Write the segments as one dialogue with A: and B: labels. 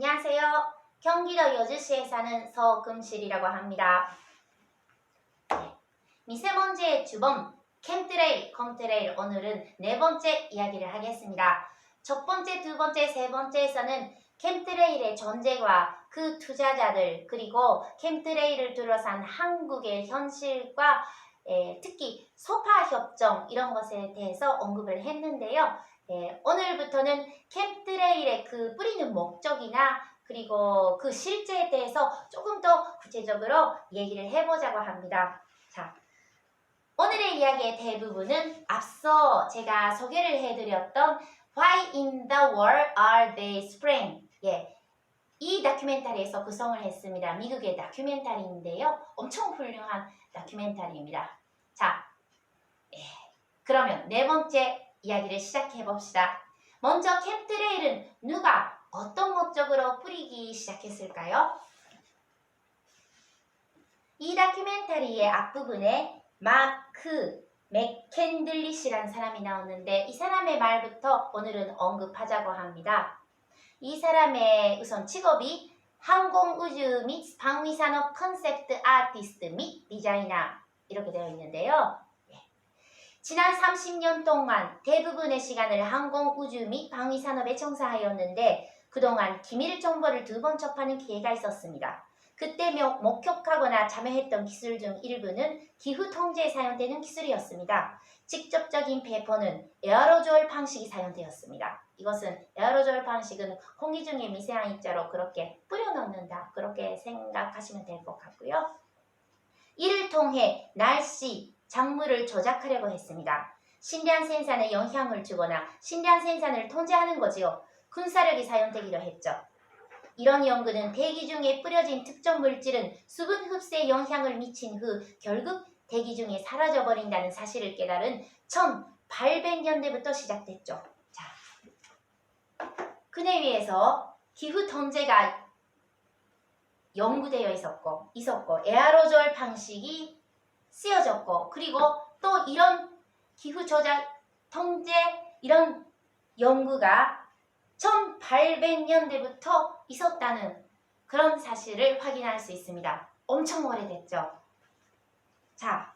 A: 안녕하세요. 경기도 여주시에 사는 서금실이라고 합니다. 미세먼지의 주범 캠트레일, 컴트레일 오늘은 네 번째 이야기를 하겠습니다. 첫 번째, 두 번째, 세 번째에서는 캠트레일의 존재와 그 투자자들 그리고 캠트레일을 둘러싼 한국의 현실과 특히 소파협정 이런 것에 대해서 언급을 했는데요. 오늘부터는 캠트레일의 그 뿌리는 목적이나 그리고 그 실제에 대해서 조금 더 구체적으로 얘기를 해보자고 합니다. 자, 오늘의 이야기의 대부분은 앞서 제가 소개를 해드렸던 Why in the world are they spring? 이 다큐멘터리에서 구성을 했습니다. 미국의 다큐멘터리인데요. 엄청 훌륭한 다큐멘터리입니다. 자, 그러면 네 번째 이야기를 시작해 봅시다. 먼저 캠트레일은 누가 어떤 목적으로 뿌리기 시작했을까요? 이 다큐멘터리의 앞부분에 마크 맥캔들리시라는 사람이 나오는데 이 사람의 말부터 오늘은 언급하자고 합니다. 이 사람의 우선 직업이 항공우주 및 방위산업 컨셉트 아티스트 및 디자이너 이렇게 되어 있는데요. 지난 30년 동안 대부분의 시간을 항공우주 및 방위산업에 종사하였는데 그동안 기밀 정보를 2번 접하는 기회가 있었습니다. 그때 목격하거나 참여했던 기술 중 일부는 기후 통제에 사용되는 기술이었습니다. 직접적인 배포는 에어로졸 방식이 사용되었습니다. 이것은 에어로졸 방식은 공기 중에 미세한 입자로 그렇게 뿌려넣는다. 그렇게 생각하시면 될 것 같고요. 이를 통해 날씨, 작물을 조작하려고 했습니다. 신량 생산에 영향을 주거나 신량 생산을 통제하는 거지요. 군사력이 사용되기로 했죠. 이런 연구는 대기 중에 뿌려진 특정 물질은 수분 흡수에 영향을 미친 후 결국 대기 중에 사라져버린다는 사실을 깨달은 1800년대부터 시작됐죠. 자, 그네 위에서 기후 통제가 연구되어 있었고 에어로졸 방식이 쓰여졌고 그리고 또 이런 기후 조작 통제 이런 연구가 1800년대부터 있었다는 그런 사실을 확인할 수 있습니다. 엄청 오래됐죠. 자,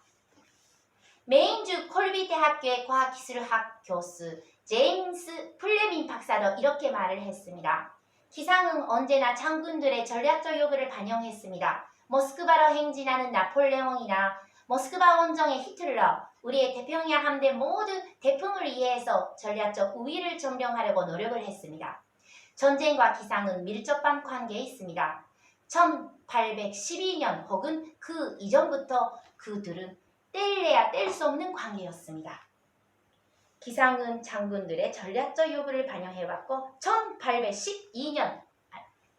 A: 메인주 콜비 대학교의 과학기술학 교수 제임스 플레밍 박사도 이렇게 말을 했습니다. 기상은 언제나 장군들의 전략적 요구를 반영했습니다. 모스크바로 행진하는 나폴레옹이나 모스크바 원정의 히틀러, 우리의 태평양 함대 모두 태풍을 이해해서 전략적 우위를 점령하려고 노력을 했습니다. 전쟁과 기상은 밀접한 관계에 있습니다. 1812년 혹은 그 이전부터 그들은 뗄래야 뗄 수 없는 관계였습니다. 기상은 장군들의 전략적 요구를 반영해왔고 1812년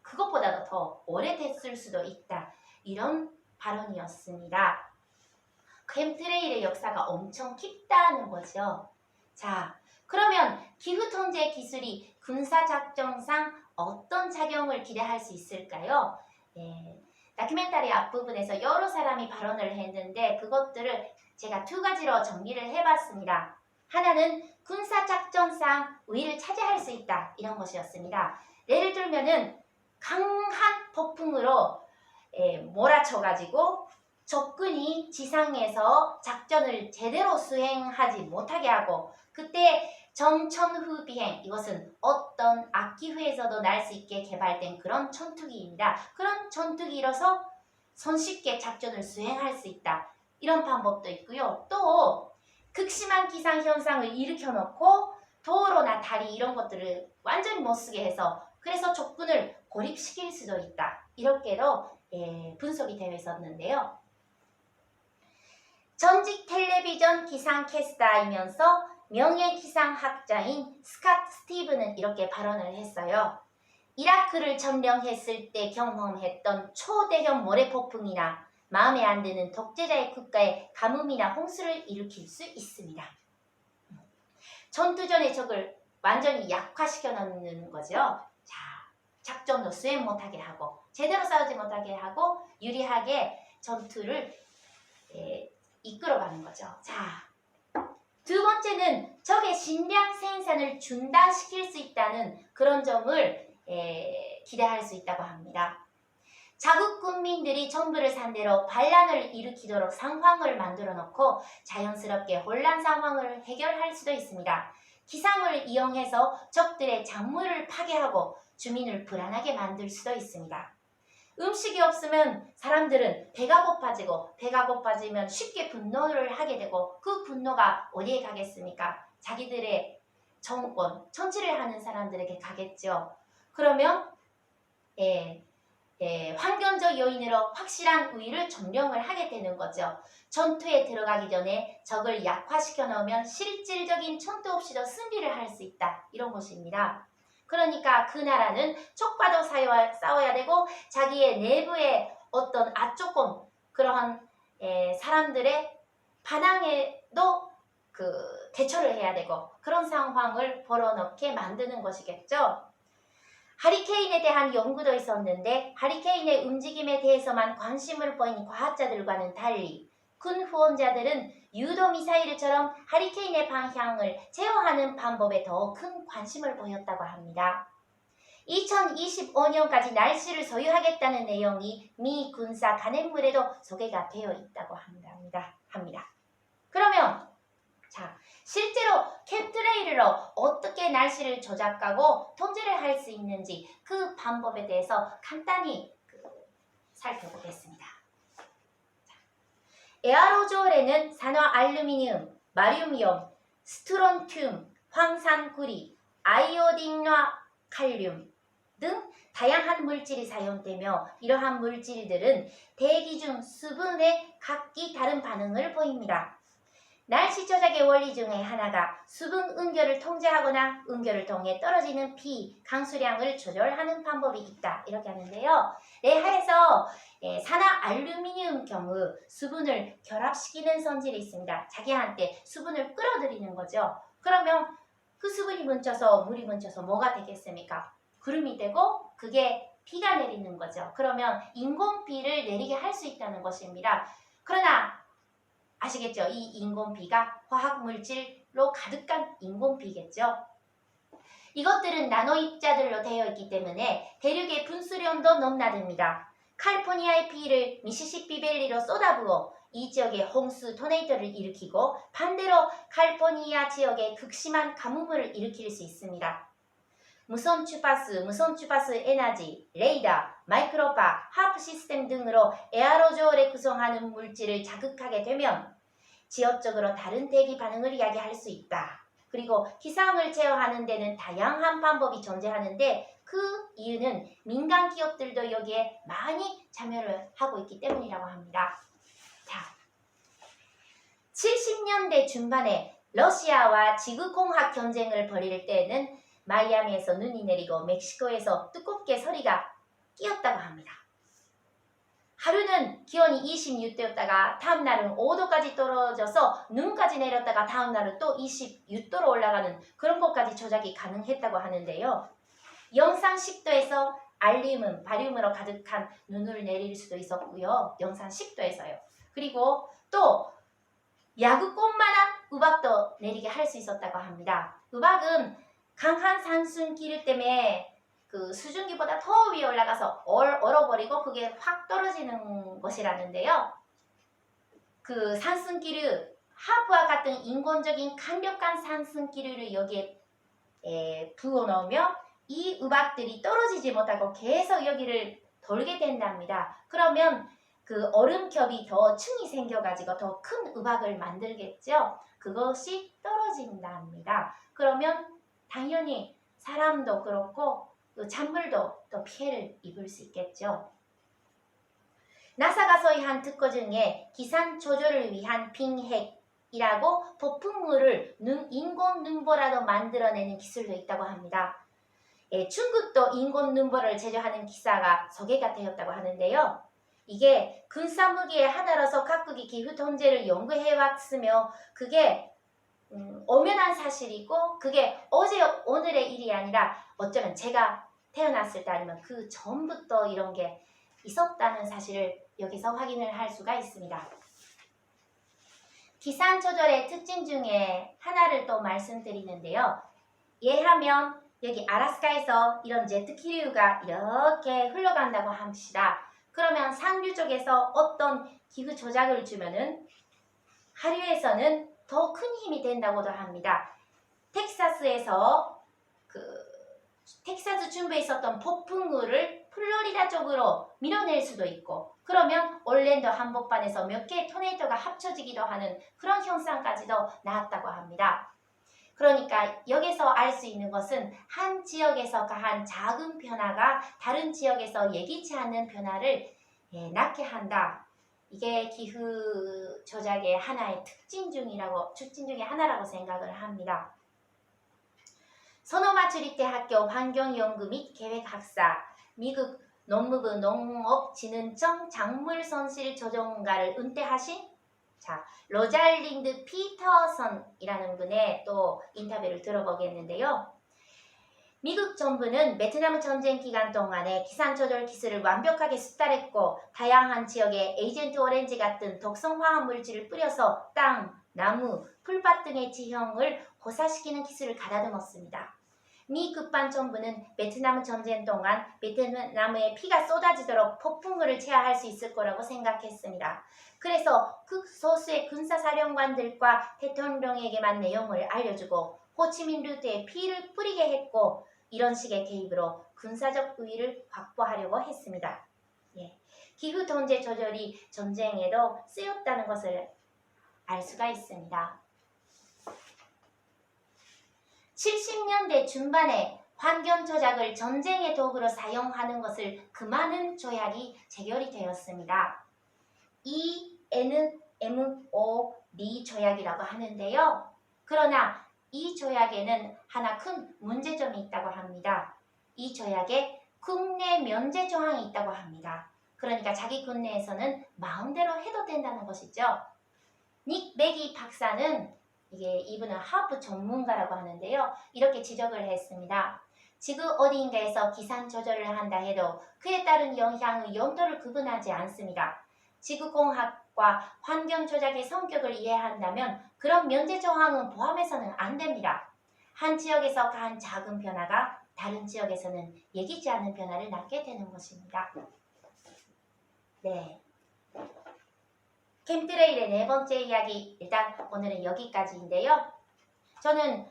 A: 그것보다도 더 오래됐을 수도 있다. 이런 발언이었습니다. 캠트레일의 역사가 엄청 깊다는 거죠. 자, 그러면 기후통제 기술이 군사작전상 어떤 작용을 기대할 수 있을까요? 다큐멘터리 앞부분에서 여러 사람이 발언을 했는데 그것들을 제가 2가지로 정리를 해봤습니다. 하나는 군사작전상 우위를 차지할 수 있다. 이런 것이었습니다. 예를 들면은 강한 폭풍으로 몰아쳐가지고 적군이 지상에서 작전을 제대로 수행하지 못하게 하고 그때 정천후 비행 이것은 어떤 악기후에서도 날 수 있게 개발된 그런 전투기입니다. 그런 전투기로서 손쉽게 작전을 수행할 수 있다. 이런 방법도 있고요. 또 극심한 기상현상을 일으켜놓고 도로나 다리 이런 것들을 완전히 못쓰게 해서 그래서 적군을 고립시킬 수도 있다. 이렇게도 분석이 되어 있었는데요. 전직 텔레비전 기상캐스터이면서 명예기상학자인 스캇 스티븐은 이렇게 발언을 했어요. 이라크를 점령했을 때 경험했던 초대형 모래폭풍이나 마음에 안 드는 독재자의 국가에 가뭄이나 홍수를 일으킬 수 있습니다. 전투전의 적을 완전히 약화시켜 놓는 거죠. 자, 작전도 수행 못하게 하고 제대로 싸우지 못하게 하고 유리하게 전투를 이끌어가는 거죠. 자, 2번째는 적의 신량 생산을 중단시킬 수 있다는 그런 점을 기대할 수 있다고 합니다. 자국 군민들이 정부를 상대로 반란을 일으키도록 상황을 만들어 놓고 자연스럽게 혼란 상황을 해결할 수도 있습니다. 기상을 이용해서 적들의 작물을 파괴하고 주민을 불안하게 만들 수도 있습니다. 음식이 없으면 사람들은 배가 고파지고 배가 고파지면 쉽게 분노를 하게 되고 그 분노가 어디에 가겠습니까? 자기들의 정권, 정치를 하는 사람들에게 가겠죠. 그러면 환경적 요인으로 확실한 우위를 점령을 하게 되는 거죠. 전투에 들어가기 전에 적을 약화시켜 놓으면 실질적인 전투 없이도 승리를 할 수 있다. 이런 것입니다. 그러니까 그 나라는 적과도 싸워야 되고 자기의 내부의 어떤 조금 그러한 사람들의 반항에도 대처를 해야 되고 그런 상황을 벌어넣게 만드는 것이겠죠. 하리케인에 대한 연구도 있었는데 하리케인의 움직임에 대해서만 관심을 보인 과학자들과는 달리 군 후원자들은 유도 미사일처럼 하리케인의 방향을 제어하는 방법에 더 큰 관심을 보였다고 합니다. 2025년까지 날씨를 소유하겠다는 내용이 미 군사 간행물에도 소개가 되어 있다고 합니다. 그러면 실제로 캡트레일로 어떻게 날씨를 조작하고 통제를 할 수 있는지 그 방법에 대해서 간단히 살펴보겠습니다. 에어로졸에는 산화알루미늄, 마륨이온, 스트론튬, 황산구리, 아이오딘과 칼륨 등 다양한 물질이 사용되며 이러한 물질들은 대기 중 수분에 각기 다른 반응을 보입니다. 날씨 조작의 원리 중에 하나가 수분 응결을 통제하거나 응결을 통해 떨어지는 비, 강수량을 조절하는 방법이 있다. 이렇게 하는데요. 하에서 산화알루미늄 경우 수분을 결합시키는 성질이 있습니다. 자기한테 수분을 끌어들이는 거죠. 그러면 그 수분이 뭉쳐서 물이 뭉쳐서 뭐가 되겠습니까? 구름이 되고 그게 비가 내리는 거죠. 그러면 인공비를 내리게 할 수 있다는 것입니다. 그러나 아시겠죠? 이 인공비가 화학물질로 가득한 인공비겠죠. 이것들은 나노 입자들로 되어 있기 때문에 대륙의 분수령도 넘나듭니다. 캘리포니아의 비를 미시시피 밸리로 쏟아부어 이 지역의 홍수, 토네이도를 일으키고 반대로 캘리포니아 지역에 극심한 가뭄을 일으킬 수 있습니다. 무선 주파수 에너지, 레이더, 마이크로파, 하프 시스템 등으로 에어로졸에 구성하는 물질을 자극하게 되면 지역적으로 다른 대기 반응을 이야기할 수 있다. 그리고 기상을 제어하는 데는 다양한 방법이 존재하는데 그 이유는 민간 기업들도 여기에 많이 참여를 하고 있기 때문이라고 합니다. 70년대 중반에 러시아와 지구공학 경쟁을 벌일 때에는 마이애미에서 눈이 내리고 멕시코에서 두껍게 서리가 끼었다고 합니다. 하루는 기온이 26도였다가 다음 날은 5도까지 떨어져서 눈까지 내렸다가 다음 날은 또 26도로 올라가는 그런 것까지 조작이 가능했다고 하는데요. 영상 10도에서 알륨, 바륨으로 가득한 눈을 내릴 수도 있었고요. 영상 10도에서요. 그리고 또 야구꽃만한 우박도 내리게 할 수 있었다고 합니다. 우박은 강한 산순기류 때문에 그 수증기보다 더 위에 올라가서 얼어버리고 그게 확 떨어지는 것이라는데요. 그 산순기류, 하프와 같은 인공적인 강력한 산순기류를 여기에 부어 넣으면 이 우박들이 떨어지지 못하고 계속 여기를 돌게 된답니다. 그러면 그 얼음겹이 더 층이 생겨가지고 더 큰 우박을 만들겠죠. 그것이 떨어진답니다. 그러면 당연히 사람도 그렇고 작물도 또 피해를 입을 수 있겠죠. 나사가 소유한 특허 중에 기상 조절을 위한 빙핵이라고 폭풍물을 인공 눈보라로 만들어내는 기술도 있다고 합니다. 중국도 인공 눈보라를 제조하는 기사가 소개가 되었다고 하는데요. 이게 군사무기의 하나로서 각국이 기후 통제를 연구해왔으며 그게 엄연한 사실이고 그게 어제 오늘의 일이 아니라 어쩌면 제가 태어났을 때 아니면 그 전부터 이런 게 있었다는 사실을 여기서 확인을 할 수가 있습니다. 기상 조절의 특징 중에 하나를 또 말씀드리는데요. 예하면 여기 아라스카에서 이런 제트기류가 이렇게 흘러간다고 합시다. 그러면 상류 쪽에서 어떤 기후 조작을 주면은 하류에서는 더 큰 힘이 된다고도 합니다. 텍사스에서 텍사스 중부에 있었던 폭풍우를 플로리다 쪽으로 밀어낼 수도 있고, 그러면 올랜도 한복판에서 몇 개의 토네이도가 합쳐지기도 하는 그런 현상까지도 나왔다고 합니다. 그러니까 여기서 알 수 있는 것은 한 지역에서 가한 작은 변화가 다른 지역에서 예기치 않는 변화를 낳게 한다. 이게 기후 조작의 하나의 특징 중에 하나라고 생각을 합니다. 소노마츠리 대학교 환경연구 및 계획학사, 미국 농무부 농업진흥청 작물손실 조정가를 은퇴하신 로잘린드 피터선이라는 분의 또 인터뷰를 들어보겠는데요. 미국 정부는 베트남 전쟁 기간 동안에 기상 조절 기술을 완벽하게 수달했고, 다양한 지역에 에이전트 오렌지 같은 독성 화학 물질을 뿌려서 땅, 나무, 풀밭 등의 지형을 고사시키는 기술을 가다듬었습니다. 미 급반 정부는 베트남 전쟁 동안 베트남에 피가 쏟아지도록 폭풍우를 제어할 수 있을 거라고 생각했습니다. 그래서 극소수의 군사사령관들과 대통령에게만 내용을 알려주고 호치민 루트에 피를 뿌리게 했고, 이런 식의 개입으로 군사적 우위를 확보하려고 했습니다. 기후 통제 조절이 전쟁에도 쓰였다는 것을 알 수가 있습니다. 70년대 중반에 환경 조작을 전쟁의 도구로 사용하는 것을 금하는 조약이 체결이 되었습니다. ENMOD 조약이라고 하는데요. 그러나 이 조약에는 하나 큰 문제점이 있다고 합니다. 이 조약에 국내 면제 조항이 있다고 합니다. 그러니까 자기 국내에서는 마음대로 해도 된다는 것이죠. 닉 맥이 박사는 이분은 하프 전문가라고 하는데요. 이렇게 지적을 했습니다. 지구 어디인가에서 기상 조절을 한다 해도 그에 따른 영향의 용도를 구분하지 않습니다. 지구공학과 환경 조작의 성격을 이해한다면 그런 면제 조항은 포함해서는 안 됩니다. 한 지역에서 가한 작은 변화가 다른 지역에서는 예기치 않은 변화를 낳게 되는 것입니다. 네. 캠트레일의 네 번째 이야기, 일단 오늘은 여기까지인데요. 저는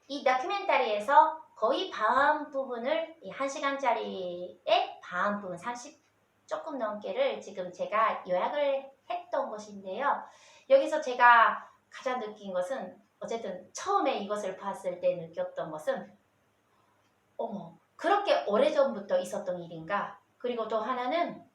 A: 이 다큐멘터리에서 거의 반 부분을, 이 1시간짜리의 반 부분, 30 조금 넘게를 지금 제가 요약을 했던 것인데요. 여기서 제가 가장 느낀 것은, 어쨌든 처음에 이것을 봤을 때 느꼈던 것은, 어머, 그렇게 오래전부터 있었던 일인가? 그리고 또 하나는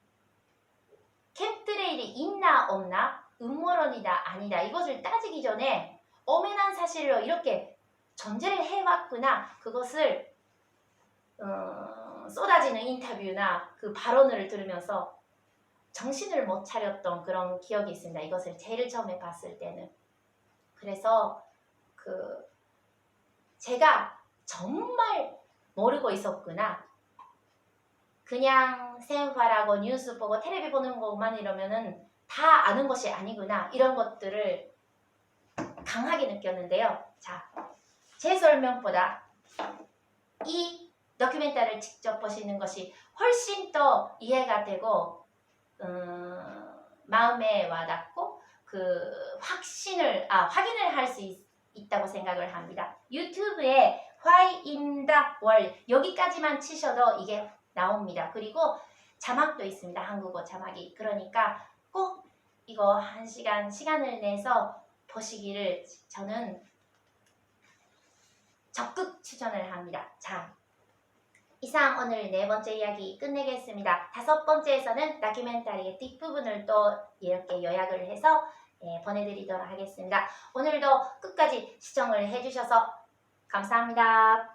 A: 캠트레일이 있나 없나, 음모론이다 아니다, 이것을 따지기 전에 엄연한 사실로 이렇게 전제를 해왔구나, 그것을 쏟아지는 인터뷰나 그 발언을 들으면서 정신을 못 차렸던 그런 기억이 있습니다. 이것을 제일 처음에 봤을 때는. 그래서 제가 정말 모르고 있었구나. 그냥 생활하고 뉴스 보고 텔레비 보는 것만 이러면은 다 아는 것이 아니구나, 이런 것들을 강하게 느꼈는데요. 자, 제 설명보다 이 다큐멘터리를 직접 보시는 것이 훨씬 더 이해가 되고 마음에 와닿고 확인을 할 수 있다고 생각을 합니다. 유튜브에 Why in the World 여기까지만 치셔도 이게 나옵니다. 그리고 자막도 있습니다. 한국어 자막이. 그러니까 꼭 이거 1시간 시간을 내서 보시기를 저는 적극 추천을 합니다. 자, 이상 오늘 네 번째 이야기 끝내겠습니다. 다섯 번째에서는 다큐멘터리의 뒷부분을 또 이렇게 요약을 해서 보내드리도록 하겠습니다. 오늘도 끝까지 시청을 해주셔서 감사합니다.